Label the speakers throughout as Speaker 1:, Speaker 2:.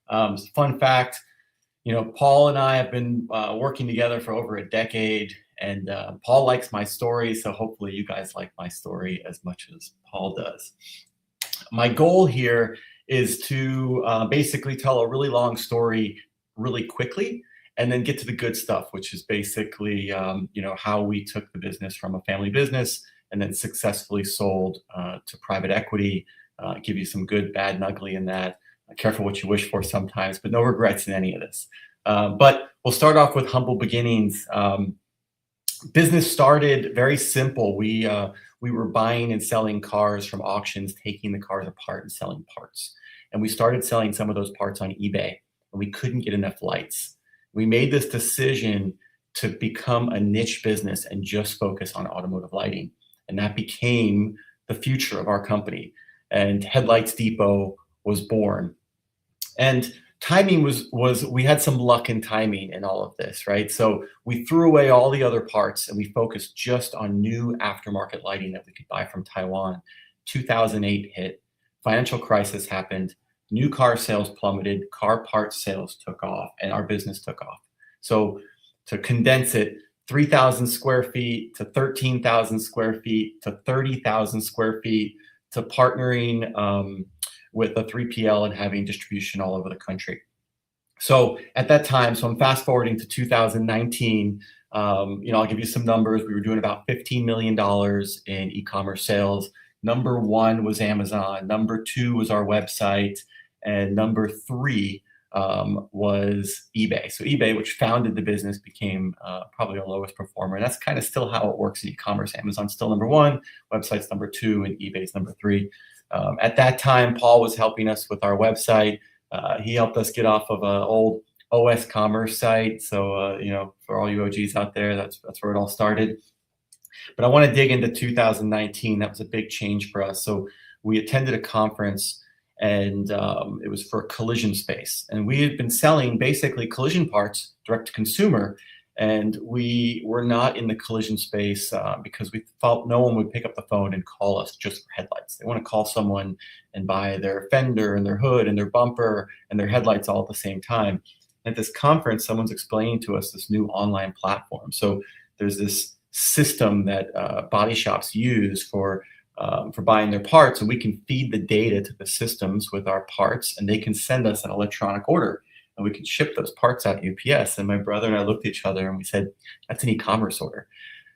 Speaker 1: Fun fact, Paul and I have been working together for over a decade, and Paul likes my story, so hopefully you guys like my story as much as Paul does. My goal here is to basically tell a really long story really quickly, and then get to the good stuff, which is basically how we took the business from a family business and then successfully sold to private equity. Give you some good, bad, and ugly in that. Careful what you wish for sometimes, but no regrets in any of this. But we'll start off with humble beginnings. Business started very simple. We were buying and selling cars from auctions, taking the cars apart and selling parts. And we started selling some of those parts on eBay, and we couldn't get enough lights. We made this decision to become a niche business and just focus on automotive lighting. And that became the future of our company. And HeadlightsDepot was born. And timing was we had some luck in timing in all of this, right? So we threw away all the other parts and we focused just on new aftermarket lighting that we could buy from Taiwan. 2008 hit, financial crisis happened, new car sales plummeted, car parts sales took off, and our business took off. So to condense it, 3,000 square feet to 13,000 square feet to 30,000 square feet to partnering with a 3PL and having distribution all over the country. So at that time, so I'm fast forwarding to 2019, I'll give you some numbers. We were doing about $15 million in e-commerce sales. Number one was Amazon. Number two was our website. And number three was eBay. So eBay, which founded the business, became probably our lowest performer. And that's kind of still how it works in e-commerce. Amazon's still number one, website's number two, and eBay's number three. At that time, Paul was helping us with our website. He helped us get off of an old OS Commerce site. So, for all you OGs out there, that's where it all started. But I want to dig into 2019. That was a big change for us. So we attended a conference, and it was for collision space. And we had been selling basically collision parts direct to consumer. And we were not in the collision space because we thought no one would pick up the phone and call us just for headlights. They want to call someone and buy their fender and their hood and their bumper and their headlights all at the same time. At this conference, someone's explaining to us this new online platform. So there's this system that body shops use for buying their parts, and we can feed the data to the systems with our parts, and they can send us an electronic order. And we could ship those parts out UPS. And my brother and I looked at each other and we said, that's an e-commerce order.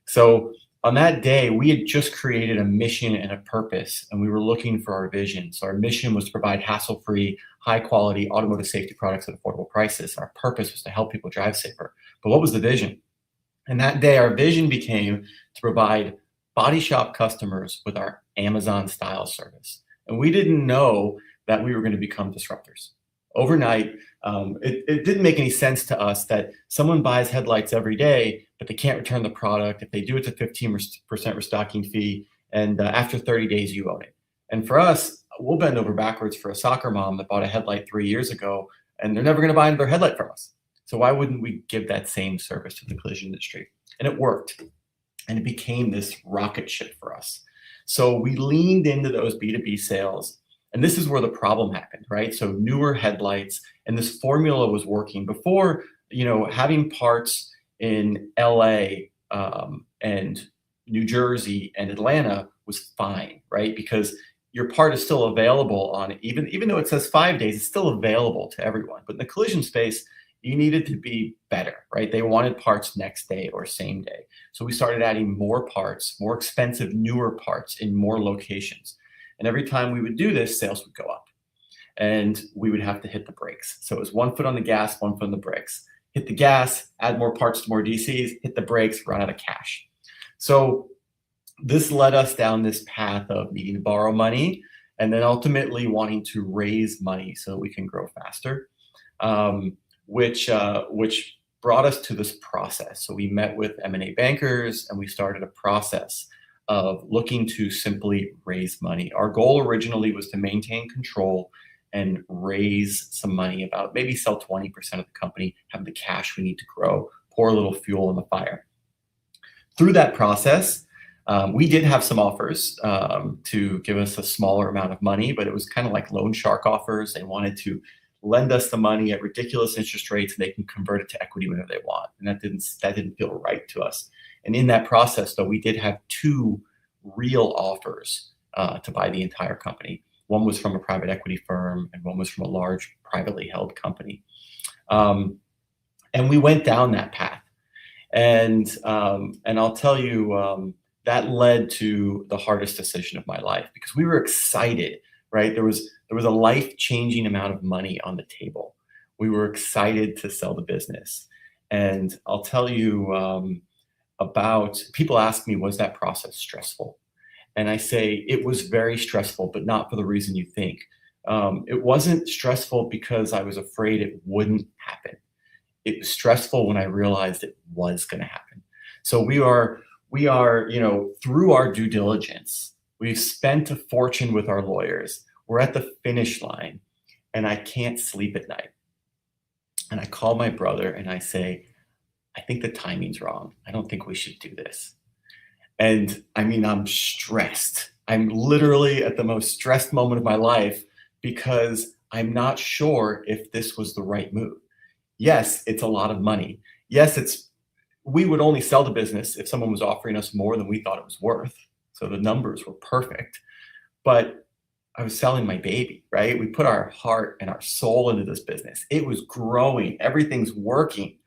Speaker 1: So on that day, we had just created a mission and a purpose, and we were looking for our vision. So our mission was to provide hassle-free, high-quality automotive safety products at affordable prices. Our purpose was to help people drive safer. But what was the vision? And that day, our vision became to provide body shop customers with our Amazon style service. And we didn't know that we were going to become disruptors. Overnight, it didn't make any sense to us that someone buys headlights every day, but they can't return the product. If they do, it's a 15% restocking fee, and after 30 days, you own it. And for us, we'll bend over backwards for a soccer mom that bought a headlight 3 years ago, and they're never going to buy another headlight from us. So why wouldn't we give that same service to the collision industry? And it worked, and it became this rocket ship for us. So we leaned into those B2B sales. And this is where the problem happened, right? So newer headlights, and this formula was working. Before, having parts in LA and New Jersey and Atlanta was fine, right? Because your part is still available on it. Even though it says 5 days, it's still available to everyone. But in the collision space, you needed to be better, right? They wanted parts next day or same day. So we started adding more parts, more expensive, newer parts in more locations. And every time we would do this, sales would go up, and we would have to hit the brakes. So it was 1 foot on the gas, 1 foot on the brakes. Hit the gas, add more parts to more DCs, hit the brakes, run out of cash. So this led us down this path of needing to borrow money and then ultimately wanting to raise money so that we can grow faster, which brought us to this process. So we met with M&A bankers, and we started a process of looking to simply raise money. Our goal originally was to maintain control and raise some money, about maybe sell 20% of the company, have the cash we need to grow, pour a little fuel on the fire. Through that process, we did have some offers to give us a smaller amount of money, but it was kind of like loan shark offers. They wanted to lend us the money at ridiculous interest rates, and they can convert it to equity whenever they want. And that didn't feel right to us. And in that process, though, we did have two real offers to buy the entire company. One was from a private equity firm, and one was from a large privately held company. And we went down that path. And I'll tell you, that led to the hardest decision of my life, because we were excited, right? There was a life-changing amount of money on the table. We were excited to sell the business. And I'll tell you, people ask me, was that process stressful? And I say, it was very stressful, but not for the reason you think. It wasn't stressful because I was afraid it wouldn't happen. It was stressful when I realized it was going to happen. So we are, through our due diligence, we've spent a fortune with our lawyers. We're at the finish line, and I can't sleep at night. And I call my brother and I say, I think the timing's wrong. I don't think we should do this. And I mean, I'm stressed. I'm literally at the most stressed moment of my life, because I'm not sure if this was the right move. Yes, it's a lot of money. Yes, we would only sell the business if someone was offering us more than we thought it was worth. So the numbers were perfect. But I was selling my baby, right? We put our heart and our soul into this business. It was growing. Everything's working.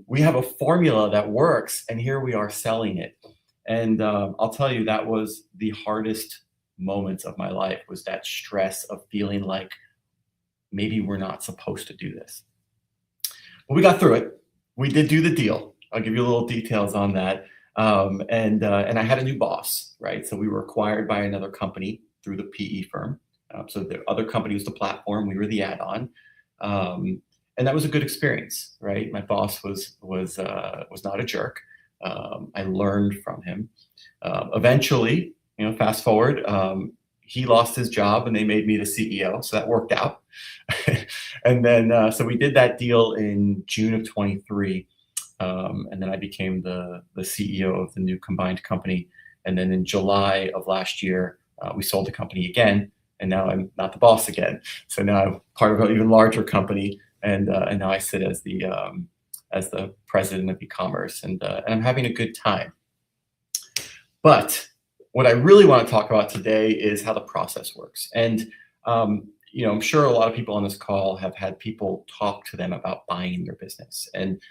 Speaker 1: We have a formula that works, and here we are selling it. And I'll tell you, that was the hardest moments of my life, was that stress of feeling like maybe we're not supposed to do this. But we got through it. We did do the deal. I'll give you a little details on that. And I had a new boss, right? So we were acquired by another company through the PE firm. So the other company was the platform. We were the add-on. And that was a good experience, right? My boss was not a jerk. I learned from him. Eventually, fast forward, he lost his job and they made me the CEO. So that worked out. And then, so we did that deal in June of 23. And then I became the CEO of the new combined company. And then in July of last year, we sold the company again. And now I'm not the boss again. So now I'm part of an even larger company. And now I sit as the president of Ecommerce, and I'm having a good time. But what I really want to talk about today is how the process works. And I'm sure a lot of people on this call have had people talk to them about buying their business. And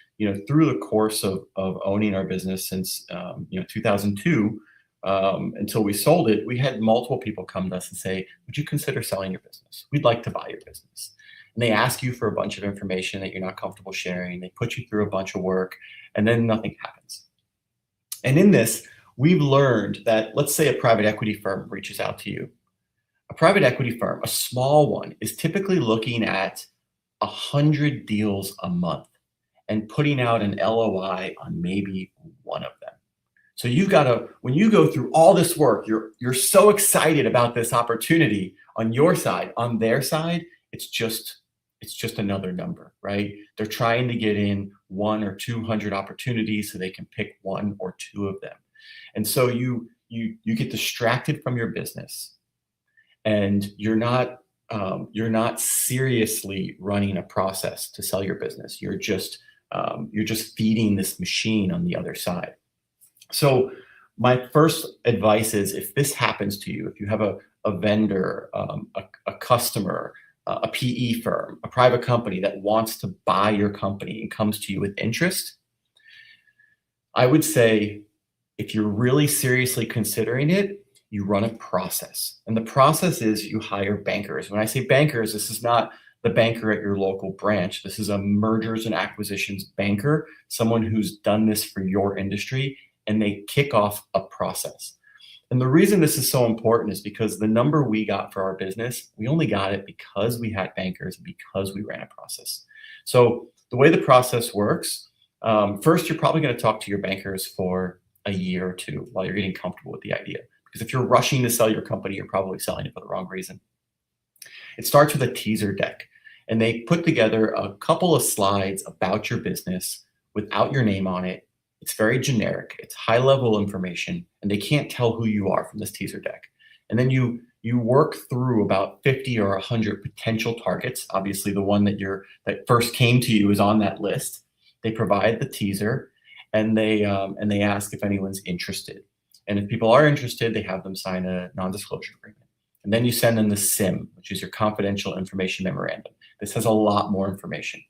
Speaker 1: through the course of owning our business since 2002 until we sold it, we had multiple people come to us and say, "Would you consider selling your business? We'd like to buy your business." And they ask you for a bunch of information that you're not comfortable sharing. They put you through a bunch of work, and then nothing happens. And in this, we've learned that, let's say a private equity firm reaches out to you. A private equity firm, a small one, is typically looking at 100 deals a month and putting out an LOI on maybe one of them. So you've got to, when you go through all this work, you're so excited about this opportunity on your side. On their side, it's just another number, right? They're trying to get in 100 or 200 opportunities so they can pick one or two of them. And so you get distracted from your business, and you're not seriously running a process to sell your business. You're just feeding this machine on the other side. So my first advice is, if this happens to you, if you have a vendor, a customer, a PE firm, a private company that wants to buy your company and comes to you with interest, I would say, if you're really seriously considering it, you run a process. And the process is you hire bankers. When I say bankers, this is not the banker at your local branch. This is a mergers and acquisitions banker, someone who's done this for your industry, and they kick off a process. And the reason this is so important is because the number we got for our business, we only got it because we had bankers, because we ran a process. So the way the process works, first, you're probably going to talk to your bankers for a year or two while you're getting comfortable with the idea. Because if you're rushing to sell your company, you're probably selling it for the wrong reason. It starts with a teaser deck, and they put together a couple of slides about your business without your name on it. It's very generic. It's high-level information, and they can't tell who you are from this teaser deck. And then you You work through about 50 or 100 potential targets. Obviously, the one that first came to you is on that list. They provide the teaser, and they ask if anyone's interested. And if people are interested, they have them sign a non-disclosure agreement. And then you send them the SIM, which is your confidential information memorandum. This has a lot more information.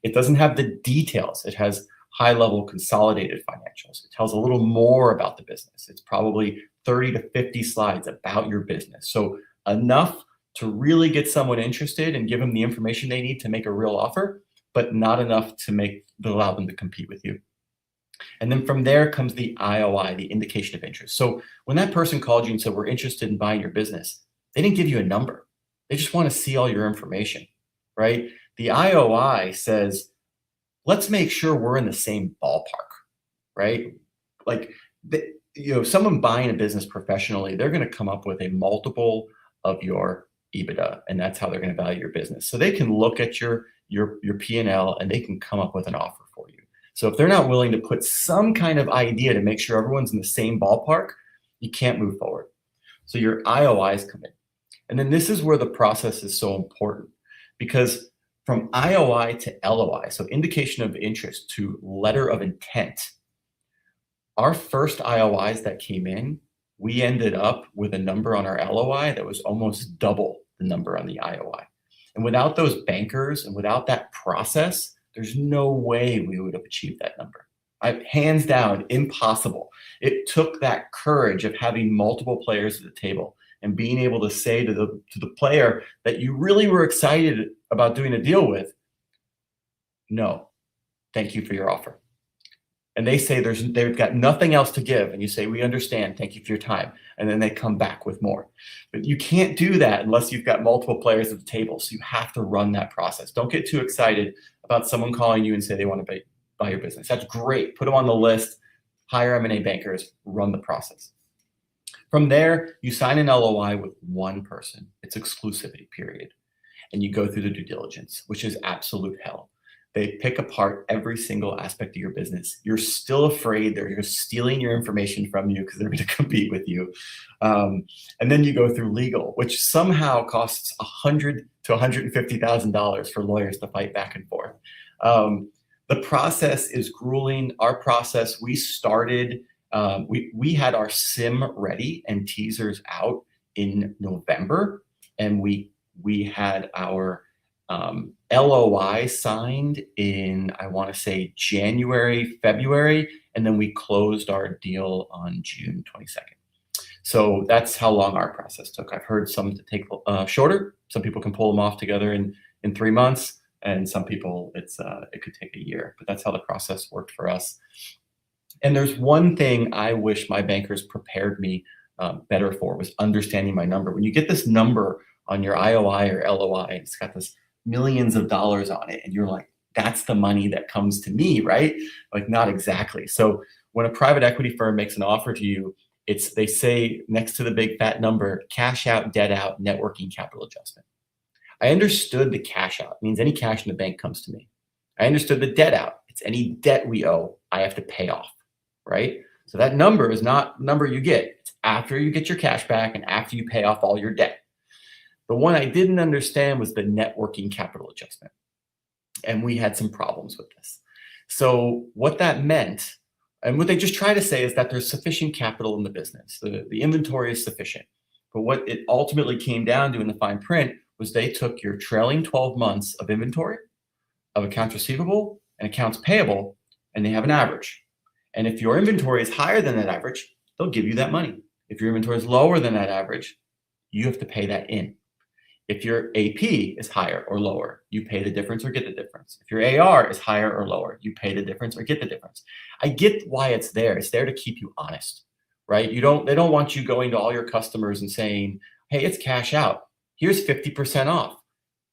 Speaker 1: It doesn't have the details. It has high-level consolidated financials. It tells a little more about the business. It's probably 30 to 50 slides about your business. So enough to really get someone interested and give them the information they need to make a real offer, but not enough to allow them to compete with you. And then from there comes the IOI, the indication of interest. So when that person called you and said, we're interested in buying your business, they didn't give you a number. They just want to see all your information, right? The IOI says, let's make sure we're in the same ballpark, right? Like, someone buying a business professionally, they're going to come up with a multiple of your EBITDA, and that's how they're going to value your business. So they can look at your P&L and they can come up with an offer for you. So if they're not willing to put some kind of idea to make sure everyone's in the same ballpark, you can't move forward. So your IOIs come in. And then this is where the process is so important, because from IOI to LOI, so indication of interest, to letter of intent, our first IOIs that came in, we ended up with a number on our LOI that was almost double the number on the IOI. And without those bankers and without that process, there's no way we would have achieved that number. Hands down, impossible. It took that courage of having multiple players at the table and being able to say to the player that you really were excited about doing a deal with, no, thank you for your offer. And they say they've got nothing else to give. And you say, we understand, thank you for your time. And then they come back with more. But you can't do that unless you've got multiple players at the table. So you have to run that process. Don't get too excited about someone calling you and say they want to buy your business. That's great. Put them on the list, hire M&A bankers, run the process. From there, you sign an LOI with one person. It's exclusivity period. And you go through the due diligence, which is absolute hell. They pick apart every single aspect of your business. You're still afraid they're just stealing your information from you because they're going to compete with you. And then you go through legal, which somehow costs $100,000 to $150,000 for lawyers to fight back and forth. The process is grueling. Our process, we started, we had our SIM ready and teasers out in November, and we had our LOI signed in, I want to say, January, February, and then we closed our deal on June 22nd. So that's how long our process took. I've heard some to take shorter. Some people can pull them off together in 3 months, and some people it could take a year. But that's how the process worked for us. And there's one thing I wish my bankers prepared me better for, was understanding my number. When you get this number on your IOI or LOI, it's got this millions of dollars on it, and you're like, that's the money that comes to me, right? Like, not exactly. So when a private equity firm makes an offer to you, they say next to the big fat number, cash out, debt out, net working capital adjustment. I understood the cash out. It means any cash in the bank comes to me. I understood the debt out. It's any debt we owe, I have to pay off, right? So that number is not the number you get. It's after you get your cash back and after you pay off all your debt. The one I didn't understand was the net working capital adjustment. And we had some problems with this. So what that meant, and what they just try to say, is that there's sufficient capital in the business. The inventory is sufficient. But what it ultimately came down to in the fine print was they took your trailing 12 months of inventory, of accounts receivable and accounts payable, and they have an average. And if your inventory is higher than that average, they'll give you that money. If your inventory is lower than that average, you have to pay that in. If your AP is higher or lower, you pay the difference or get the difference. If your AR is higher or lower, you pay the difference or get the difference. I get why it's there. It's there to keep you honest, right? They don't want you going to all your customers and saying, hey, it's cash out. Here's 50% off.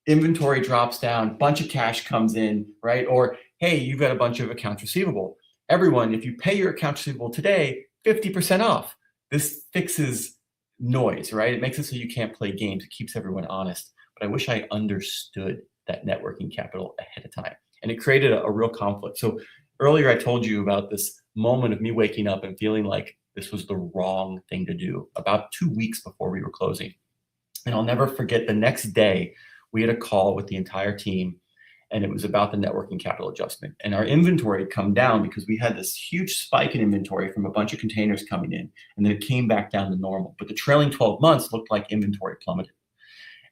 Speaker 1: Inventory drops down, bunch of cash comes in, right? Or, hey, you've got a bunch of accounts receivable. Everyone, if you pay your accounts receivable today, 50% off. This fixes noise, right? It makes it so you can't play games. It keeps everyone honest. But I wish I understood that net working capital ahead of time. And it created a real conflict. So earlier I told you about this moment of me waking up and feeling like this was the wrong thing to do about 2 weeks before we were closing. And I'll never forget the next day, we had a call with the entire team, and it was about the net working capital adjustment. And our inventory had come down because we had this huge spike in inventory from a bunch of containers coming in, and then it came back down to normal. But the trailing 12 months looked like inventory plummeted.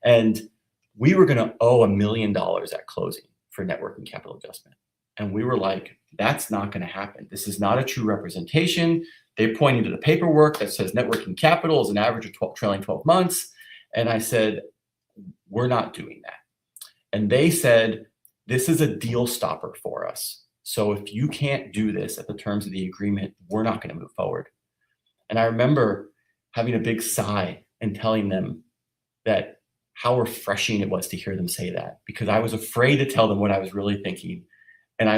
Speaker 1: And we were going to owe $1 million at closing for net working capital adjustment. And we were like, that's not going to happen. This is not a true representation. They pointed to the paperwork that says net working capital is an average of trailing 12 months. And I said, we're not doing that. And they said, this is a deal stopper for us. So if you can't do this at the terms of the agreement, we're not going to move forward. And I remember having a big sigh and telling them that how refreshing it was to hear them say that, because I was afraid to tell them what I was really thinking. And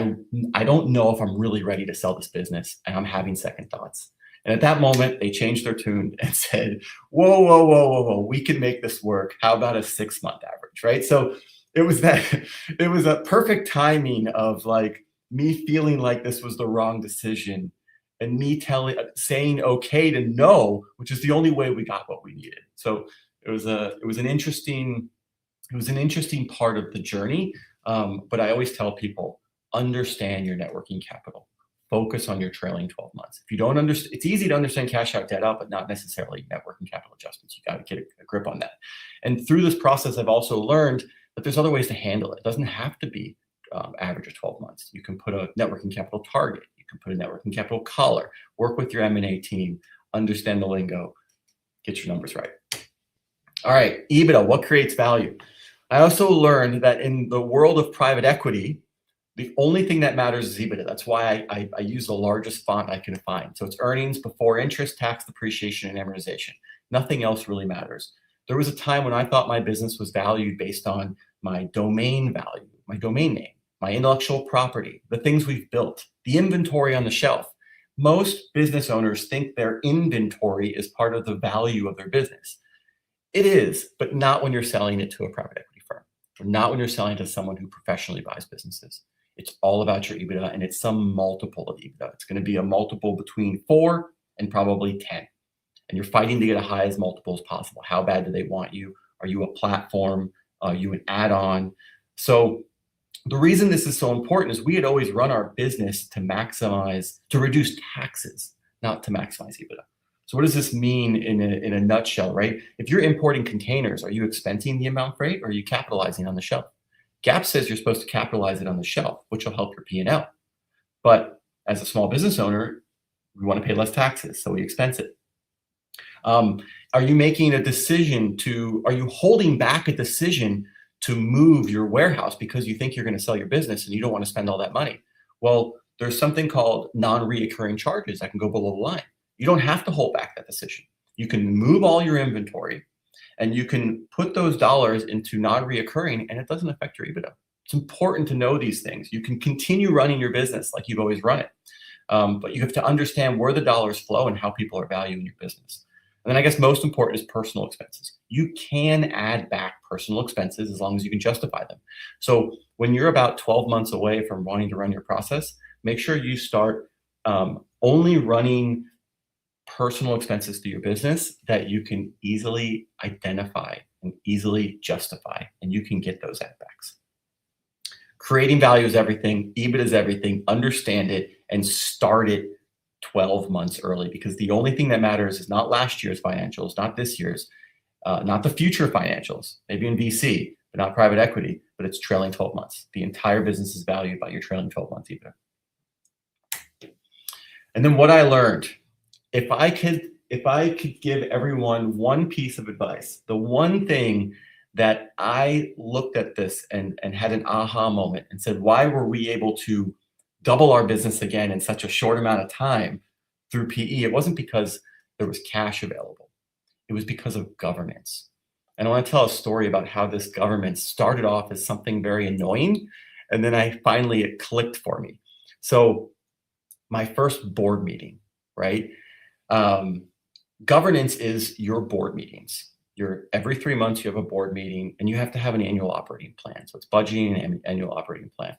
Speaker 1: I don't know if I'm really ready to sell this business, and I'm having second thoughts. And at that moment, they changed their tune and said, whoa, whoa, whoa, whoa, whoa, we can make this work. How about a 6-month average, right? So it was a perfect timing of like me feeling like this was the wrong decision and me saying okay to no, which is the only way we got what we needed. So it was an interesting part of the journey. But I always tell people, understand your net working capital. Focus on your trailing 12 months. If you don't understand, it's easy to understand cash out, debt out, but not necessarily net working capital adjustments. You got to get a grip on that. And through this process, I've also learned that there's other ways to handle it. It doesn't have to be average of 12 months. You can put a net working capital target. You can put a net working capital collar. Work with your M&A team. Understand the lingo. Get your numbers right. All right, EBITDA, what creates value? I also learned that in the world of private equity, the only thing that matters is EBITDA. That's why I use the largest font I can find. So it's earnings before interest, tax, depreciation, and amortization. Nothing else really matters. There was a time when I thought my business was valued based on my domain value, my domain name, my intellectual property, the things we've built, the inventory on the shelf. Most business owners think their inventory is part of the value of their business. It is, but not when you're selling it to a private equity firm, or not when you're selling to someone who professionally buys businesses. It's all about your EBITDA, and it's some multiple of EBITDA. It's going to be a multiple between 4 and probably 10. And you're fighting to get a high as multiple as possible. How bad do they want you? Are you a platform? Are you an add-on? So the reason this is so important is we had always run our business to reduce taxes, not to maximize EBITDA. So what does this mean in a nutshell, right? If you're importing containers, are you expensing the amount freight, or are you capitalizing on the shelf? GAAP says you're supposed to capitalize it on the shelf, which will help your P&L. But as a small business owner, we want to pay less taxes, so we expense it. Are you making a decision are you holding back a decision to move your warehouse because you think you're going to sell your business and you don't want to spend all that money? Well, there's something called non-reoccurring charges that can go below the line. You don't have to hold back that decision. You can move all your inventory and you can put those dollars into non-reoccurring, and it doesn't affect your EBITDA. It's important to know these things. You can continue running your business like you've always run it, but you have to understand where the dollars flow and how people are valuing your business. And then I guess most important is personal expenses. You can add back personal expenses as long as you can justify them. So when you're about 12 months away from wanting to run your process, make sure you start only running personal expenses to your business that you can easily identify and easily justify, and you can get those add backs. Creating value is everything. EBITDA is everything. Understand it and start it 12 months early, because the only thing that matters is not last year's financials, not this year's, not the future financials, maybe in VC, but not private equity, but it's trailing 12 months. The entire business is valued by your trailing 12 months EBITDA. And then what I learned, if I could give everyone one piece of advice, the one thing that I looked at this and had an aha moment and said, why were we able to double our business again in such a short amount of time through PE? It wasn't because there was cash available. It was because of governance. And I want to tell a story about how this governance started off as something very annoying, and then it clicked for me. So my first board meeting, right? Governance is your board meetings. Every 3 months you have a board meeting, and you have to have an annual operating plan. So it's budgeting and an annual operating plan.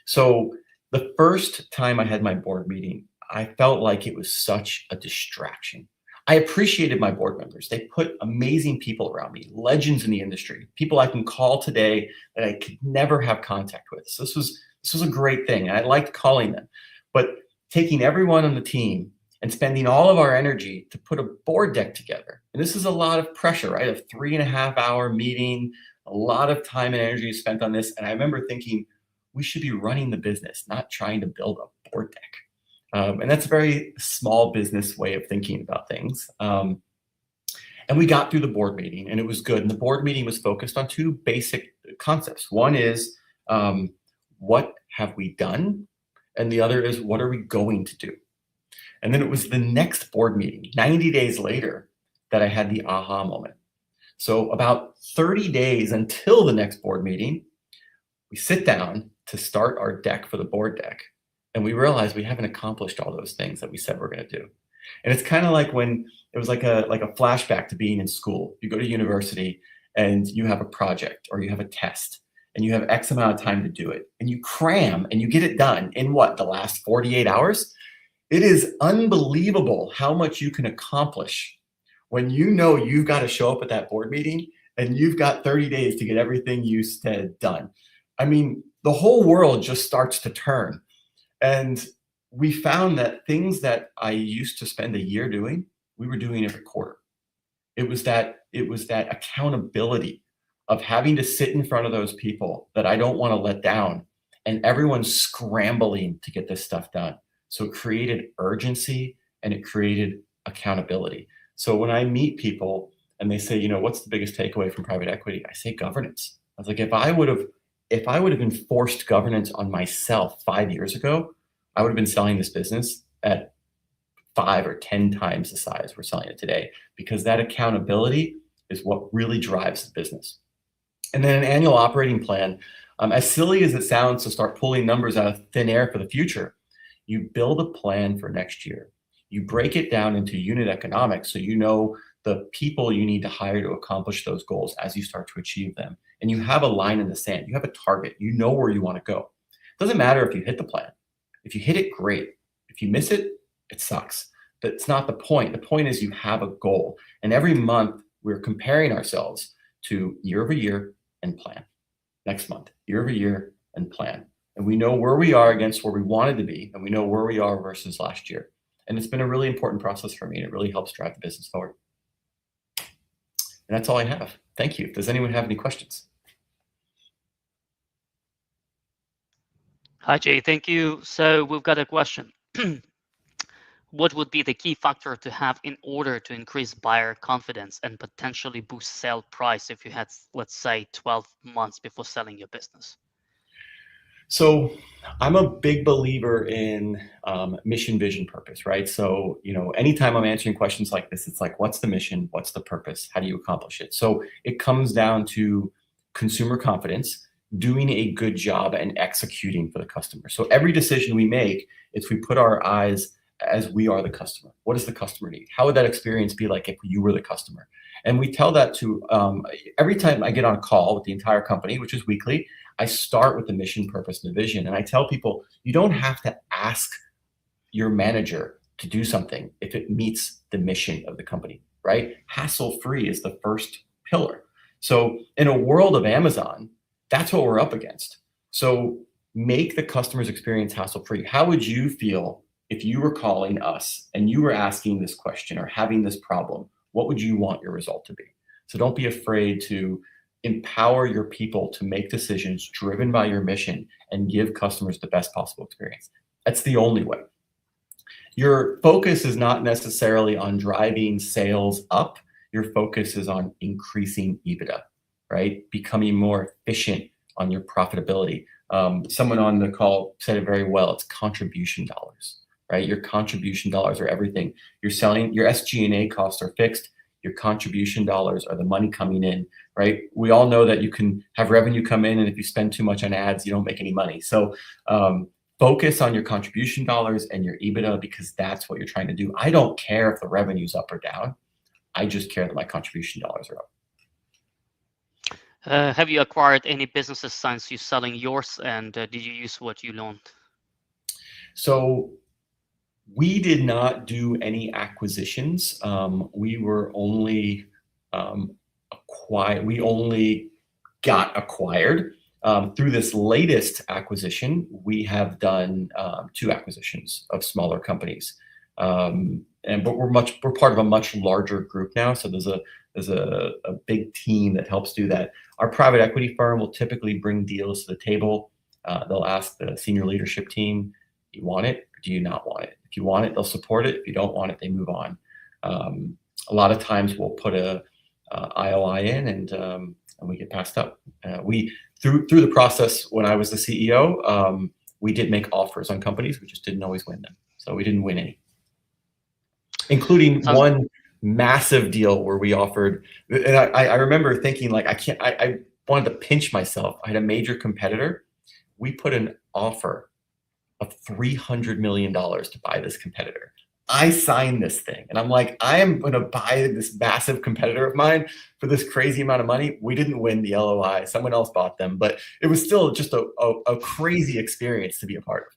Speaker 1: So the first time I had my board meeting, I felt like it was such a distraction. I appreciated my board members. They put amazing people around me, legends in the industry, people I can call today that I could never have contact with. So this was a great thing. I liked calling them. But taking everyone on the team and spending all of our energy to put a board deck together. And this is a lot of pressure, right? A 3.5-hour meeting, a lot of time and energy spent on this. And I remember thinking, we should be running the business, not trying to build a board deck. And that's a very small business way of thinking about things. And we got through the board meeting and it was good. And the board meeting was focused on two basic concepts. One is, what have we done? And the other is, what are we going to do? And then it was the next board meeting, 90 days later, that I had the aha moment. So about 30 days until the next board meeting, we sit down to start our deck for the board deck. And we realize we haven't accomplished all those things that we said we're going to do. And it's kind of like when it was like a flashback to being in school. You go to university and you have a project or you have a test and you have X amount of time to do it. And you cram and you get it done in what, the last 48 hours? It is unbelievable how much you can accomplish when you know you've got to show up at that board meeting and you've got 30 days to get everything you said done. I mean, the whole world just starts to turn. And we found that things that I used to spend a year doing, we were doing every quarter. It was that accountability of having to sit in front of those people that I don't want to let down, and everyone's scrambling to get this stuff done. So it created urgency and it created accountability. So when I meet people and they say, what's the biggest takeaway from private equity? I say governance. I was like, if I would have enforced governance on myself 5 years ago, I would have been selling this business at 5 or 10 times the size we're selling it today, because that accountability is what really drives the business. And then an annual operating plan, as silly as it sounds to start pulling numbers out of thin air for the future, you build a plan for next year. You break it down into unit economics so you know the people you need to hire to accomplish those goals as you start to achieve them. And you have a line in the sand. You have a target. You know where you want to go. It doesn't matter if you hit the plan. If you hit it, great. If you miss it, it sucks. That's not the point. The point is you have a goal. And every month we're comparing ourselves to year over year and plan. Next month, year over year and plan. And we know where we are against where we wanted to be, and we know where we are versus last year. And it's been a really important process for me, and it really helps drive the business forward. And that's all I have. Thank you. Does anyone have any questions?
Speaker 2: Hi, Jay. Thank you. So we've got a question. What would be the key factor to have in order to increase buyer confidence and potentially boost sale price if you had, let's say, 12 months before selling your business?
Speaker 1: So I'm a big believer in mission, vision, purpose, right? So, anytime I'm answering questions like this, it's like, what's the mission? What's the purpose? How do you accomplish it? So it comes down to consumer confidence, doing a good job and executing for the customer. So every decision we make, it's we put our eyes as we are the customer. What does the customer need? How would that experience be like if you were the customer? And we tell that to every time I get on a call with the entire company, which is weekly, I start with the mission, purpose, and the vision. And I tell people, you don't have to ask your manager to do something if it meets the mission of the company, right? Hassle-free is the first pillar. So in a world of Amazon, that's what we're up against. So make the customer's experience hassle-free. How would you feel if you were calling us and you were asking this question or having this problem? What would you want your result to be? So don't be afraid to empower your people to make decisions driven by your mission and give customers the best possible experience. That's the only way. Your focus is not necessarily on driving sales up. Your focus is on increasing EBITDA, right? Becoming more efficient on your profitability. Someone on the call said it very well. It's contribution dollars, right? Your contribution dollars are everything. You're selling, your SG&A costs are fixed. Your contribution dollars are the money coming in, right? We all know that you can have revenue come in, and if you spend too much on ads, you don't make any money. So focus on your contribution dollars and your EBITDA, because that's what you're trying to do. I don't care if the revenue's up or down. I just care that my contribution dollars are up.
Speaker 2: Have you acquired any businesses since you selling yours, and did you use what you learned?
Speaker 1: So We did not do any acquisitions. We were only we only got acquired. Through this latest acquisition, we have done 2 acquisitions of smaller companies. But we're part of a much larger group now, so there's a big team that helps do that. Our private equity firm will typically bring deals to the table. They'll ask the senior leadership team, "Do you want it or do you not want it?" If you want it, they'll support it. If you don't want it, they move on. A lot of times we'll put a IOI in, and we get passed up. We through the process when I was the CEO, we did make offers on companies. We just didn't always win them, so we didn't win any, including one massive deal where we offered. And I remember thinking, like, I wanted to pinch myself. I had a major competitor. We put an offer of $300 million to buy this competitor. I signed this thing, and I'm like, I am going to buy this massive competitor of mine for this crazy amount of money. We didn't win the LOI. Someone else bought them, but it was still just a crazy experience to be a part of.